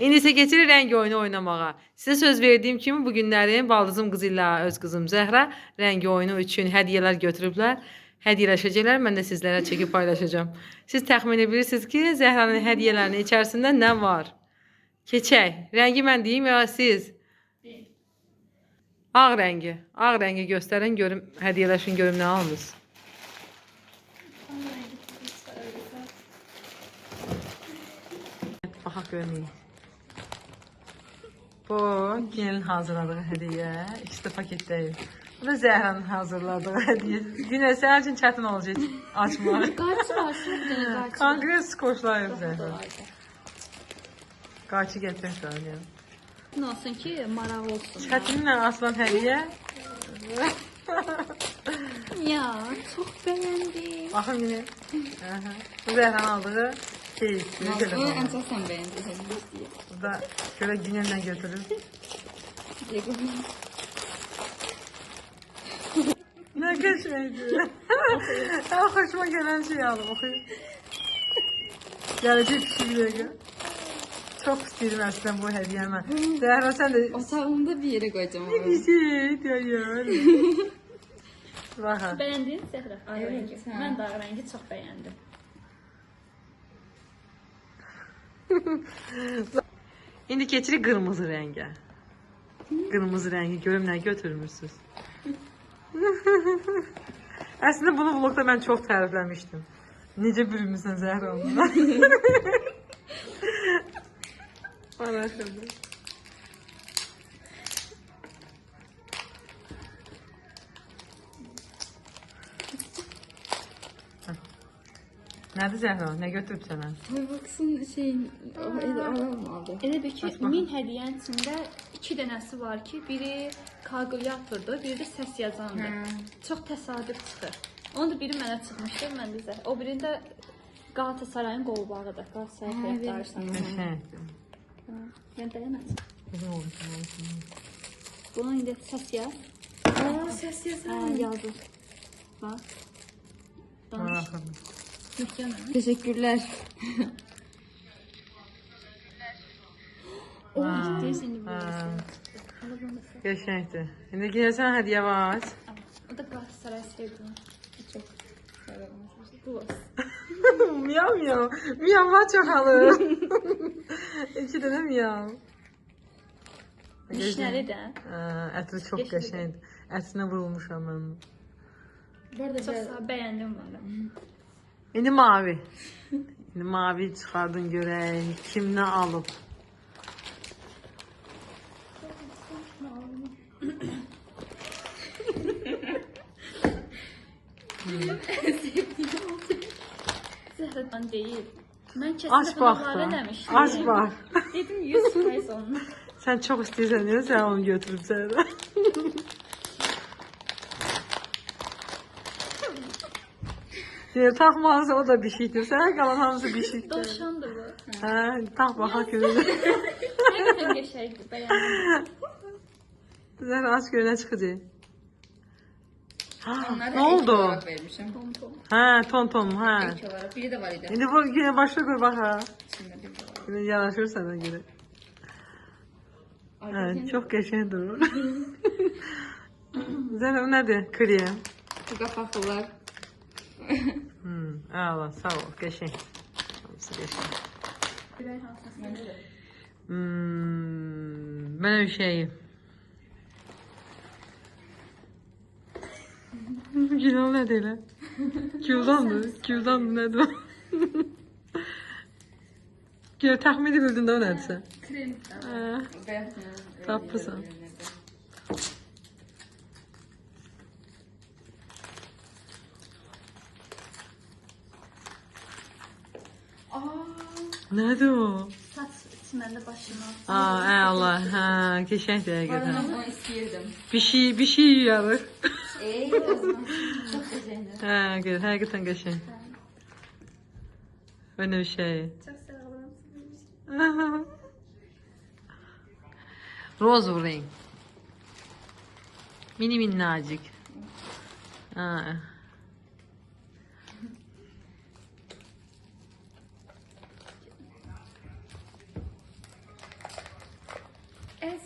İndi isə keçirik rəng oyunu oynamağa. Sizə söz verdiyim kimi bu günləri baldızım qızı ilə öz qızım Zəhra rəng oyunu üçün hədiyyələr götürüblər. Hədiyyələşəcəklər, mən də sizlərə çəkib paylaşacağım. Siz təxmin edirsiniz ki, Zəhranın hədiyyələrinin içərisində nə var? Keçək. Rəngi mən deyim ya siz? Ağ rəngi. Ağ rəngi göstərin, görüm, hədiyyələşin görüm nə alınız. Baxaq görməyim. Bu gelin hazırladığı hədiyyə. İkisi də paketdəyim. Bu da Zəhranın hazırladığı hədiyyə. Günə sənin üçün çətin olacaq açmaq. Qaç var, bir dənə qaç. Konkret skoşlayıb Zəhra. Qaçı gətirək söyləyəm. Nə olsun ki, maraq olsun. Çətinlə asılan hədiyyə. Ya, çox bəyəndim. Baxın yine. Bu Zəhranın aldığı keyif. Ən çox sən bəyəndin. Bu da şöyle günəmlə götürür. Ne geçmeydi. Ya hoşuma gelen şey aldım okuyayım. Gelecek kişi bir dakika. Çok istedim aslında bu hediyemi. Zehra sen de... Otağımda bir yere koyacağım. Ne bir şey diyor ya. Bakın. Bəyəndin Zəhra? Ağ rəngi. Mən də ağ rəngi çox bəyəndim. İndi keçirik qırmızı rəngə. Qırmızı rəngi görüm nə götürmürsünüz. Əslində bunu vlogda mən çox tərifləmişdim. Necə bürünmüsən Zəhra onunla? Anlaşıldı. Nədir Zəhra? Nə götürüb sənə? Starbucks'ın şeyin alamadı. Elə bir ki, 1000 hədiyyənin içində 2 dənəsi var ki, biri kalkulyatordur, biri də səs yazandır. Çox təsadüf çıxır. Onun da biri mənə çıxmışdı, mən də Zəhra. O birində Qalatasarayın qolbağıdır. Qalatasaray tərəfdarsan. Mən dəyəmədim. Bunun indi səs yaz. Səs yazan. Yazır. Bax. Danış. Teşekkürler. Geçməkdir. İndi gəlsən hədiyyə var. O da Galatasaray sevdim. Çok bu olsun. Miyav miyav. Miyavlar çok alır. 2 dənə miyav. Dişləri də. Ətri çox qəşəngdir. Ətinə vurulmuşam mən. Çox bəyəndim bunu. İndi mavi. İndi mavi çıxardın görək. Kim nə alıb? Zəhradan deyil. Mən Aç bax da. Aç bax. Dedim 100% onun. Sən çox istəyirsən deyə sən onu götürüb sənə. Taxmalısı o da bişikdir. Sənə qalan hamısı bişikdir. Dovşandır bu. Hə, tax baxaq görürük. Həqiqətən qəşəngdir, bəyəndim. Zəhra aç görə nə çıxacaq? Nə oldu? Tom. Hə, ton, hə. Biri də var idi. İndi bu yenə başqa qoy bax ha. Yine yanaşır sana göre. Hə, çox qəşəng durur. Zəhra nədir? Krem. Bu qapaqlar. Allah, sağ ol, qəşəng. Hamısı qəşəng. Mənə bir şey. Günah nədir elə? Küldandır, nədir o? Gör, təxmin edibildin də o nədirsə? Krem. Tapırsan. Nədir o? Saç çiməndə başıma. Allah, hə, qəşəngdir həqiqətən. Ben onu istəyirdim. Bir şey yiyarıq. Çok güzeldi. Hə, həqiqətən qəşəng. Mənə bir şey. Çok seviyorum. Roz renk. Mini minnacık. Ha.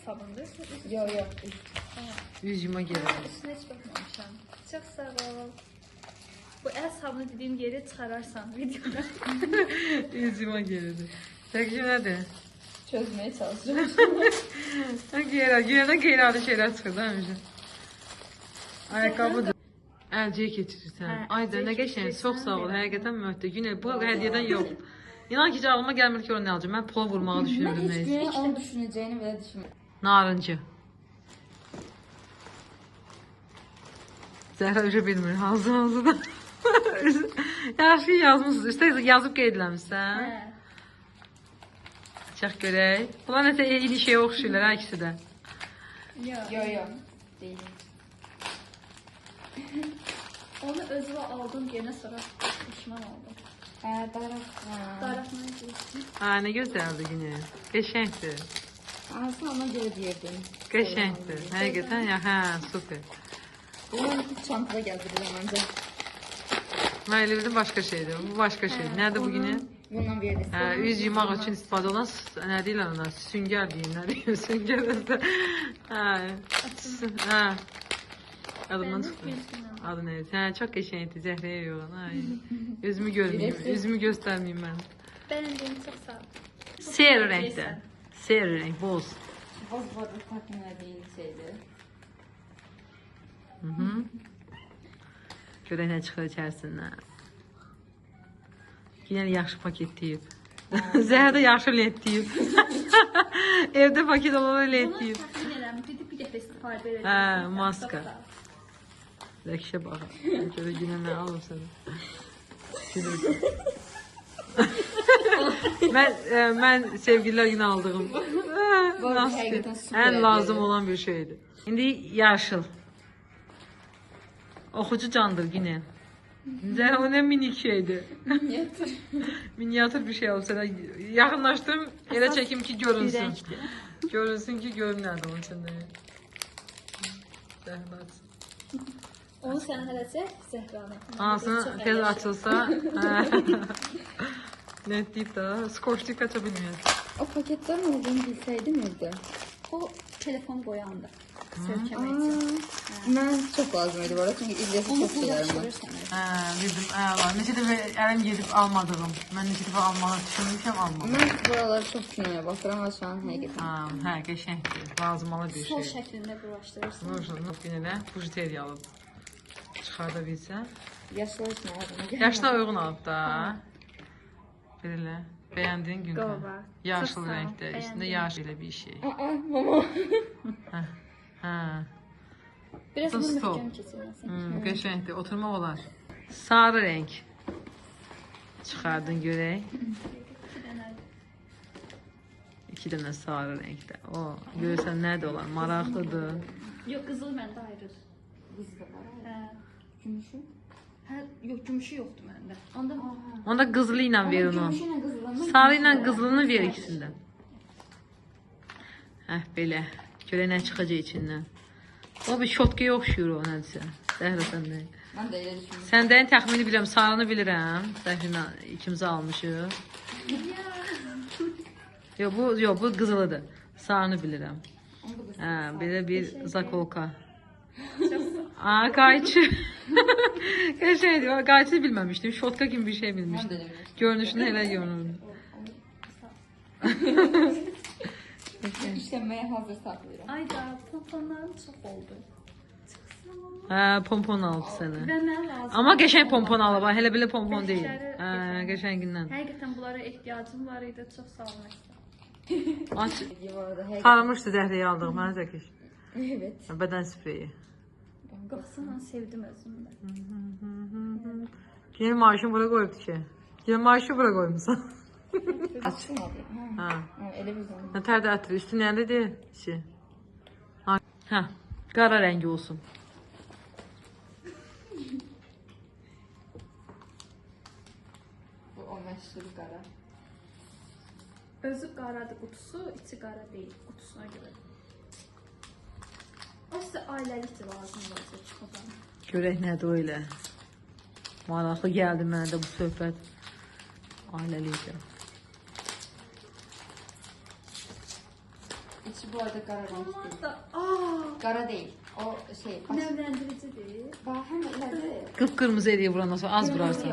sabundur. Yok yok. Üz yuma gelir. Üstüne hiç bakmamışam. Çok sağ ol. Bu el sabunu dediğim yeri çıkararsan videoda. Üz yuma gelir. Peki nədir? Çözmeye çalışıyorum. Giyədən qeyri-adi şeylər çıxır da həmişə. Ayaqqabıdır. Əlciyə keçirirsən. Hə, Ay da nə əlciyə qəşəng. keçirirsən, Çox sağ ol. belə. Həqiqətən möhtə. Günə bu hədiyyədən yox. İnan ki, ağlıma gəlmir ki, onu nə alacağım. Mən pula vurmağı Ben düşünürdüm hiç nəysə. güne onu düşüneceğini bile düşünmüyorum. Narıncı. Zəhra öcə bilmir. Hazır da. Yaxşı yazmışsınız. Üstə yazıb qeydləmişsən. Hə. Çək görək. Bunlar nəsə eyni şeyə oxşayırlar hər ikisi də. Yok. Yok yok. Değil. Onu özüme aldım gene sonra pişman oldum. Daraf. Darafına geçtim. Ha, nə gözəldir günə. Qəşəngdir. Aslında ona göre diyordum. Qəşəngdir. Həqiqətən ya, hə, super. Bunun iki çantada gezdiriyorum önce. Mən elə bildim başqa şeydir. Bu başqa şeydir. Nədir bu günə? Bundan bir de. Hə, üz yumaq üçün istifadə olan nə deyirlər ona? Süngər deyin, nə deyir? Süngər özdə. Hə. Hə. Adımdan çıxdı. Adı nə? Hə, çox qəşəngdir. Zəhrəyə yoğan. Ay. Özümü görməyim, üzümü göstərməyim mən. Beğendiğim çok sağ ol. Siyah renkdə. Siyah renk, boz. Boz boz takım verdiğin şeydi. Hı. Görək nə çıxır içərisindən. Yine yaxşı paket deyib. Zəhra da yaxşı led deyib. Evdə paket olan led Bunu deyib. tahmin ederim. Bir dəfə istifadə edəcəm. Hə, maska. Rəkşə bax. Görə günə nə alıb sənə. mən sevgililer günü aldığım. Nasıl? həqiqətən super En lazım hədiyyə. olan bir şeydir. İndi yaşıl. Oxucu candır yine. Zəhra o ne minik şeydi. Minyatür bir şey olsa da yaxınlaşdım. Elə çəkim ki görünsün. Görünsün ki görüm nədir onun içində. Zəhra açsın. Onu sənə hələ çək, Zəhranı. Anasını tez açılsa. Net deyib da. Skoçlik aça bilmiyor. O paketten olduğunu bilseydim evde. O telefon qoyandı. Sökəmək üçün. Ben çok lazımydı bu arada çünkü İlyas'ı Onu çok burada severim ben. açılır sənə. Bildim. Var. Neçə dəfə əlim gedib almadığım. Mən neçə dəfə almağı düşünmüşəm, almadım. Ben buraları çok kinoya bakıram ama şu an hakikaten. Hə, qəşəngdir. Lazımalı bir Sol şey. şəklində bulaşdırırsın. Nurşun, yenə bujiteriya alıb çıxarda bilsən. Yaşlar için ağzıma Yaşına uyğun alıb da. Belə. Bəyəndiyin gün. Qova. Yaşıl Çox sağ ol, rəngdə. Üstündə bəyəndim. yaş elə bir şey. Aa mama. Hə. Biraz Bu bunu stol. möhkəm keçirməsin. Qəşəngdir. Oturmaq olar. Sarı rəng. Çıxardın görək. İki dənə sarı rəngdə. O, görürsən nədir olan? Maraqlıdır. Yox, qızıl məndə ayrı. Bizde var. Hə. Gümüşü. Hə, yox, gümüşü yoxdur məndə. Onda Onda qızılı ilə ver onu. Gümüşüyle kızılanma. Sarı ilə qızılını ver ikisindən. Həh, belə. Görək nə çıxacaq içindən. O bir şotkaya oxşuyur o nədirsə. Zəhra səndə. Ben de öyle düşündüm. Səndən təxmini bilirəm, sarını bilirəm. Zəhrinə ikimiz almışıq. Yox, bu qızılıdır. Sarını bilirəm. Onu da Hə, belə bir zakolka. Qayçı. Qəşəngdir. Qayçı bilməmişdim. Şotka kimi bir şey Ben de bilmişdim. demiştim. Görünüşündə elə görünürdü. İşlenmeye hazır saklıyorum. ayda pomponlarım çox oldu. Hə, pompon alıb sənə. Və mənə lazım. Amma qəşəng pompon alıb. Elə belə pompon deyil. Rəngləri Hə, qəşəng. qəşəngindən. Həqiqətən bunlara ehtiyacım var idi. Çox sağ olun. Aç. Bu arada her... Tanımışdı Zəhriyə aldığım mənə zəkiş. Evet. Bədən spreyi. Qoxusunu sevdim özümdə. Yeni maaşını bura qoyubdu ki. Yeni maaşı bura qoymuşsan. Açılmadı. Ha. Hə. Ha, öyle bir zaman. Nətər də ətri. Üstü nəlidir? İçi. Hə. Qara rəngi olsun. Bu o meşhur kara. Özü qaradır qutusu, içi qara deyil qutusuna görə. O sizə ailəlik lazım olacaq çıxadan. Görək nədir o elə. Maraqlı gəldi mənə də bu söhbət. Ailəlikdir. İçi bu arada qara renk değil. Aa, Qara değil. O şey. nemləndiricidir. Bak hem elədi. Qıpqırmızı eləyir vurandan sonra az vurarsan.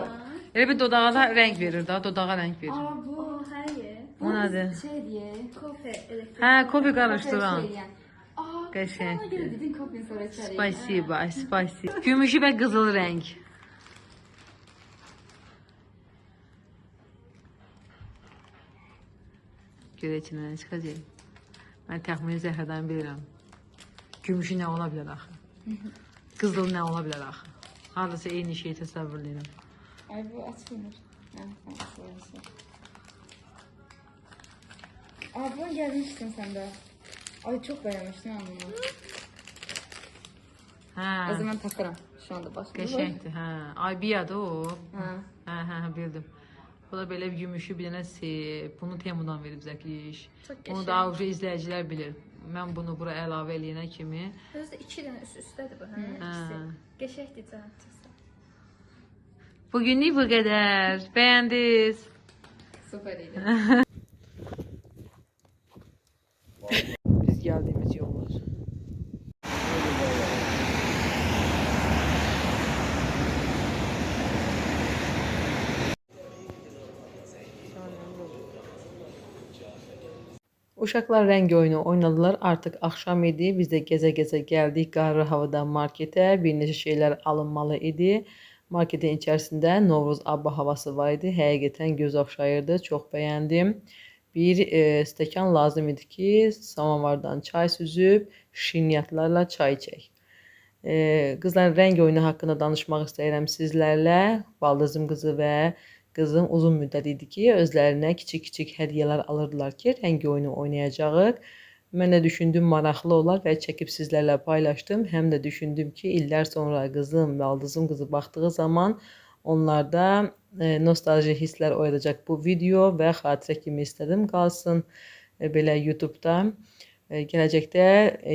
Elə bir dodağa da rəng verir da, dodağa rəng verir. Aa bu. O, hayır. O nədir? Şey diye. Kofe elektrik. Hə, kopi qarışdıran. Şey yani. Aa. Qəşəng. Sana göre dedin kopya sonra içeri. Spasiba, spasiba. Gümüşü və qızıl rəng. Görə içindən nə çıxacaq? Mən təxmini Zəhradan bilirəm. Gümüşü nə ola bilər axı? Qızıl nə ola bilər axı? Hardasa eyni şeyi təsəvvür edirəm. Ay bu açılmır. Ha, tamam. Aa bunu gelmiştin sen de. Ay çok beğenmiştin onu. O Hə, zaman takarım. Şu anda başka. qəşəngdir, hə. Ay biyadır o. Ha. Hə, bildim. Bu da belə bir gümüşü bir dənə bunu Temudan verib Zəkiş. Çox Bunu qəşəng. da avucu izləyicilər bilir. Mən bunu bura əlavə eləyənə kimi Özü də 2 dənə üst-üstədir bu, hə? Hə. İkisi. Qəşəngdir canım. bugünlük bu qədər. Bəyəndiniz? Süper iyiydi. Biz gəldiyimiz yollar. Uşaqlar rəng oyunu oynadılar. Artıq axşam idi. Biz də gəzə-gəzə gəldik qarlı havada marketə. Bir neçə şeylər alınmalı idi. Marketin içərisində Novruz abba havası var idi. Həqiqətən göz oxşayırdı. Çox bəyəndim. Bir stəkan lazım idi ki, samovardan çay süzüb, şirniyyatlarla çay içək. Qızlar rəng oyunu haqqında danışmaq istəyirəm sizlərlə. Baldızım qızı və qızım uzun müddət idi ki, özlərinə kiçik-kiçik hədiyyələr alırdılar ki, rəng oyunu oynayacağıq. Mən də düşündüm maraqlı olar və çəkib sizlərlə paylaşdım. Həm də düşündüm ki, illər sonra qızım, baldızım qızı baxdığı zaman onlarda nostalji hisslər oyadacaq bu video və xatirə kimi istədim qalsın belə YouTube-da. Gələcəkdə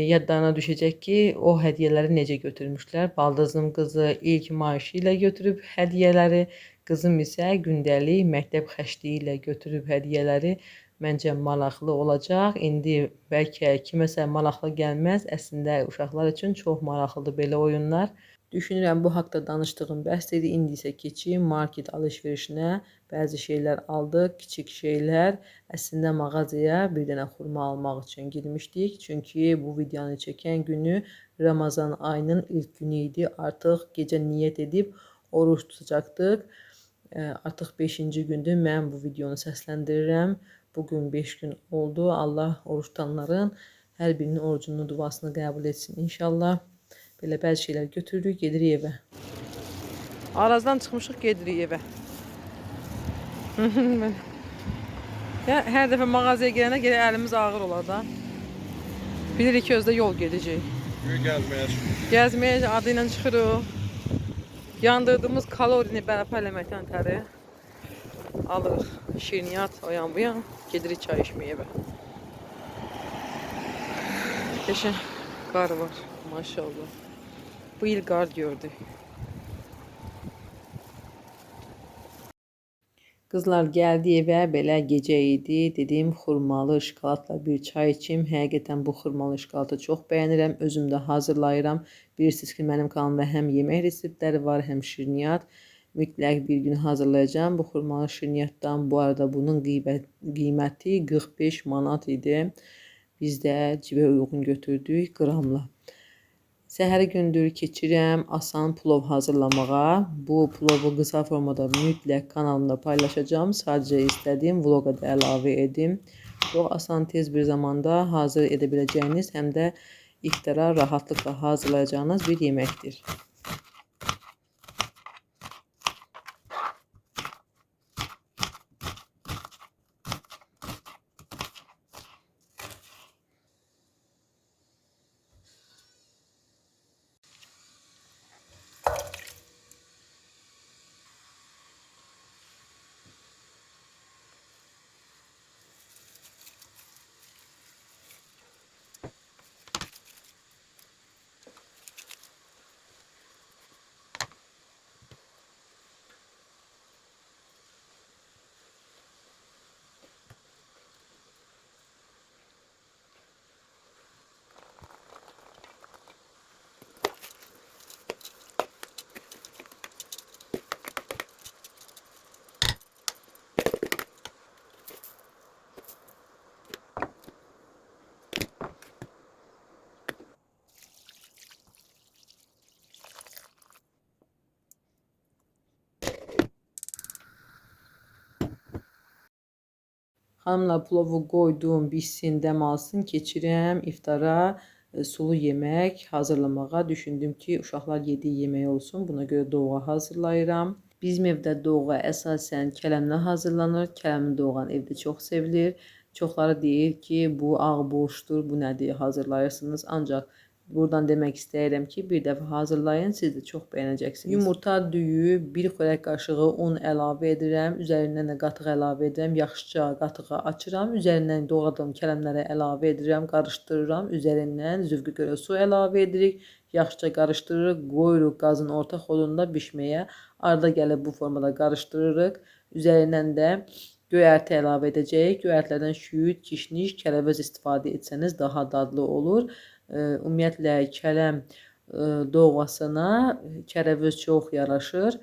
yadlarına düşəcək ki, o hədiyyələri necə götürmüşlər. Baldızım qızı ilk maaşı ilə götürüb hədiyyələri, qızım isə gündəlik məktəb xərcliyi ilə götürüb hədiyyələri. Məncə maraqlı olacaq. İndi bəlkə kiməsə maraqlı gəlməz. Əslində uşaqlar üçün çox maraqlıdır belə oyunlar. Düşünürəm bu haqqda danışdığım bəs idi. İndi isə keçim market alış-verişinə. Bəzi şeylər aldıq, kiçik şeylər. Əslində mağazaya bir dənə xurma almaq üçün girmişdik. Çünki bu videonu çəkən günü Ramazan ayının ilk günü idi. Artıq gecə niyyət edib oruç tutacaqdıq. Artıq 5-ci gündür mən bu videonu səsləndirirəm. Bugün 5 gün oldu. Allah oruç tutanların hər birinin orucunu, duasını qəbul etsin inşallah. Belə bəzi şeylər götürürük, gedirik evə. Arazdan çıxmışıq, gedirik evə. Ya, hər dəfə mağazaya girənə görə əlimiz ağır olar da. Bilirik ki, özdə yol gedəcək. Gəzməyə çıxırıq. Gəzməyə adı ilə çıxırıq. Yandırdığımız kalorini bərpa eləməkdən təri alırıq. Şirniyyat o yan bu yan. Gedirik çay içməyə evə. Qəşəng qar var. Maşallah. Bu il qar gördük. Qızlar gəldi evə, belə gecə idi. Dedim, xurmalı şokoladla bir çay içim. Həqiqətən bu xurmalı şokoladı çox bəyənirəm. Özüm də hazırlayıram. Bilirsiniz ki, mənim kanalımda həm yemək reseptləri var, həm şirniyyat. Mütləq bir gün hazırlayacağım bu xurmalı şirniyyatdan. Bu arada bunun qiyməti 45 manat idi. Biz də cibə uyğun götürdük qramla. Səhəri gündür keçirəm asan plov hazırlamağa. Bu plovu qısa formada mütləq kanalımda paylaşacağım. Sadəcə istədiyim vloqa da əlavə edim. Çox asan, tez bir zamanda hazır edə biləcəyiniz, həm də iftara rahatlıqla hazırlayacağınız bir yeməkdir. Xanımlar, plovu qoydum, bişsin, dəm alsın, keçirəm iftara sulu yemək hazırlamağa. Düşündüm ki, uşaqlar yediyi yemək olsun, buna görə doğğa hazırlayıram. Bizim evdə doğğa əsasən kələmlə hazırlanır. Kələmli doğğan evdə çox sevilir. Çoxları deyir ki, bu ağ boşdur, bu nədir hazırlayırsınız. Ancaq buradan demək istəyirəm ki, bir dəfə hazırlayın, siz də çox bəyənəcəksiniz. Yumurta düyü, 1 xörək qaşığı un əlavə edirəm. Üzərindən də qatıq əlavə edirəm. Yaxşıca qatığı açıram. Üzərindən doğradığım kələmləri əlavə edirəm, qarışdırıram. Üzərindən zövqə görə su əlavə edirik. Yaxşıca qarışdırırıq, qoyuruq qazın orta xodunda bişməyə. Arada gəlib bu formada qarışdırırıq. Üzərindən də göyərti əlavə edəcəyik. Göyərtilərdən şüyüd, kişniş, kərəvəz istifadə etsəniz daha dadlı olur. Ümumiyyətlə kələm doğğasına kərəvəz çox yaraşır.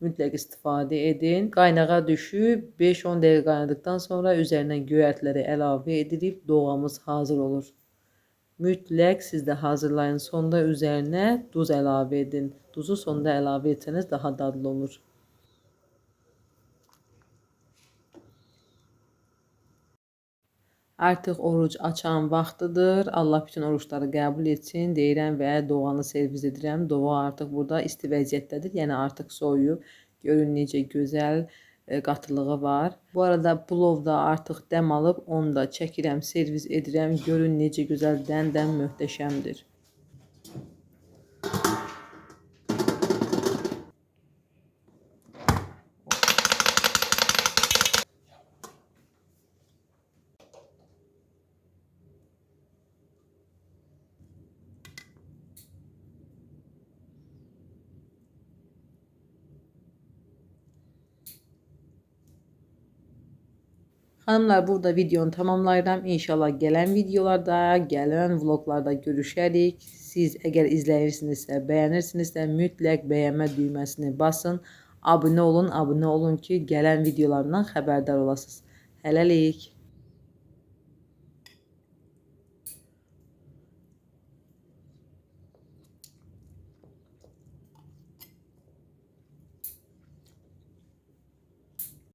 Mütləq istifadə edin. Qaynağa düşüb 5-10 dəqiqə qaynadıqdan sonra üzərindən göyərtiləri əlavə edilib doğğamız hazır olur. Mütləq siz də hazırlayın. Sonda üzərinə duz əlavə edin. Duzu sonda əlavə etsəniz daha dadlı olur. Artıq oruc açan vaxtıdır. Allah bütün oruçları qəbul etsin deyirəm və doğğanı servis edirəm. Doğğa artıq burada isti vəziyyətdədir. Yəni artıq soyuyub. Görün necə gözəl qatılığı var. Bu arada plov da artıq dəm alıb. Onu da çəkirəm, servis edirəm. Görün necə gözəl dən möhtəşəmdir. Xanımlar, burada videonu tamamlayıram. İnşallah gələn videolarda, gələn vloglarda görüşərik. Siz əgər izləyirsinizsə, bəyənirsinizsə, mütləq bəyənmə düyməsini basın. Abunə olun ki, gələn videolardan xəbərdar olasınız. Hələlik.